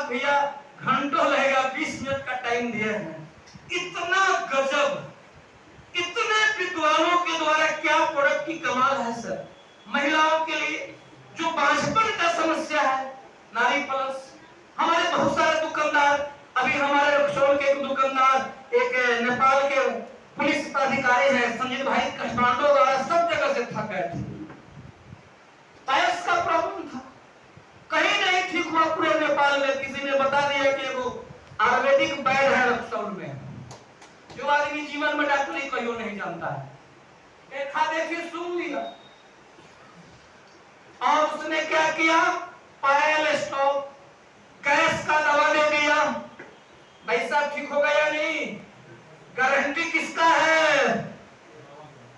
भैया घंटों लगेगा, 20 मिनट का टाइम दिए हैं। इतना गजब, इतने विद्वानों के द्वारा क्या प्रोडक्ट की कमाल है सर। महिलाओं के लिए जो बांझपन का समस्या है, नारी प्लस। हमारे बहुत सारे दुकानदार, अभी हमारे रक्सौल के एक दुकानदार, एक नेपाल के पुलिस अधिकारी हैं संजीत भाई, काठमांडू द्वारा सब जगह से थक गए थे। पायल्स का प्रॉब्लम था, कहीं नहीं ठीक हुआ पूरे नेपाल में। किसी ने बता दिया कि वो आयुर्वेदिक बैड है रक्सौल में। जो आदमी जीवन में डॉक्टरी कहियो नहीं जानता है, देखा देखी सुन लिया और उसने क्या किया, पायल स्टॉप गैस का दवा दे दिया। भाई साहब ठीक होगा या नहीं? गारंटी किसका है?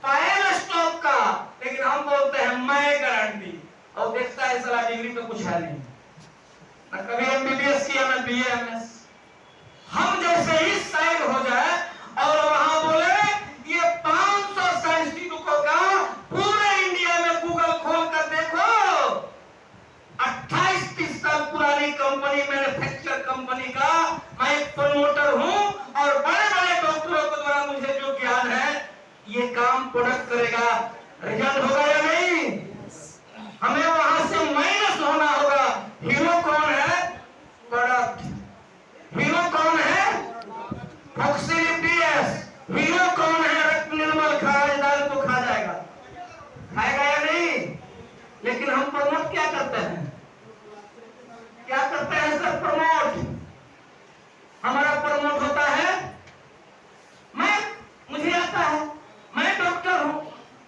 पायल स्टॉप का। लेकिन हम बोलते हैं मैं गारंटी, और देखता है साला डिग्री पे कुछ है नहीं, ना कभी एमबीबीएस किया ना बीएएमएस। हम जैसे ही साइड हो जाए और वहां बोले ये 500 साइंटिस्टों का पूरे इंडिया में गूगल खोल कर देखो, 28-30 साल पुरानी कंपनी, मैन्युफैक्चर कंपनी का मैं एक प्रमोटर हूं और बड़े बड़े डॉक्टरों के द्वारा मुझे जो ज्ञान है, ये काम प्रोडक्ट करेगा, रिजल्ट होगा या नहीं? हमें वहां से माइनस होना होगा। हीरो कौन है? प्रोडक्ट। हीरो कौन है? फॉक्सिलिटीएस। हीरो कौन है? रक्त निर्मल खाए दाल को खा जाएगा, खाएगा या नहीं? लेकिन हम प्रमोट क्या करते हैं? क्या करते हैं सर? प्रमोट। हमारा प्रमोट होता है मुझे आता है, मैं डॉक्टर हूं,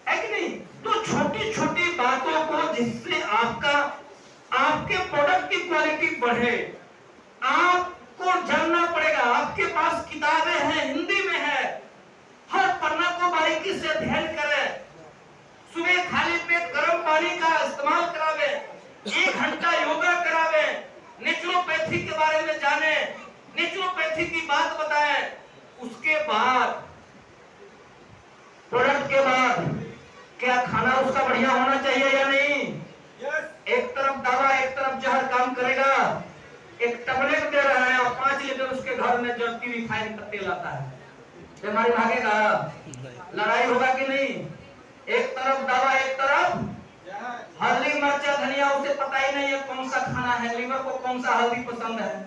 है कि नहीं? तो छोटी छोटी बातों को जिससे आपके प्रोडक्ट की क्वालिटी बढ़े, आपको जानना पड़ेगा। आपके पास किताबें हैं, हिंदी में है, हर पन्ना को बारीकी से अध्ययन करें। सुबह खाली पेट गर्म पानी का इस्तेमाल करावे, 1 घंटा योगा करावे, नेचुरोपैथी के बारे में जाने, नेचुरोपैथी की बात बताएं। उसके बाद प्रोडक्ट के बाद क्या खाना उसका बढ़िया होना चाहिए या नहीं? एक तरफ दवा, एक तरफ जहर काम करेगा। एक टैबलेट दे रहा है और 5 लीटर उसके घर में जड़ती रिफाइन का तेल आता है, बीमारी भागेगा? लड़ाई होगा कि नहीं? एक तरफ दवा, एक तरफ हल्दी मिर्चा धनिया, उसे पता ही नहीं है कौन सा खाना है, लीवर को कौन सा हल्दी पसंद है।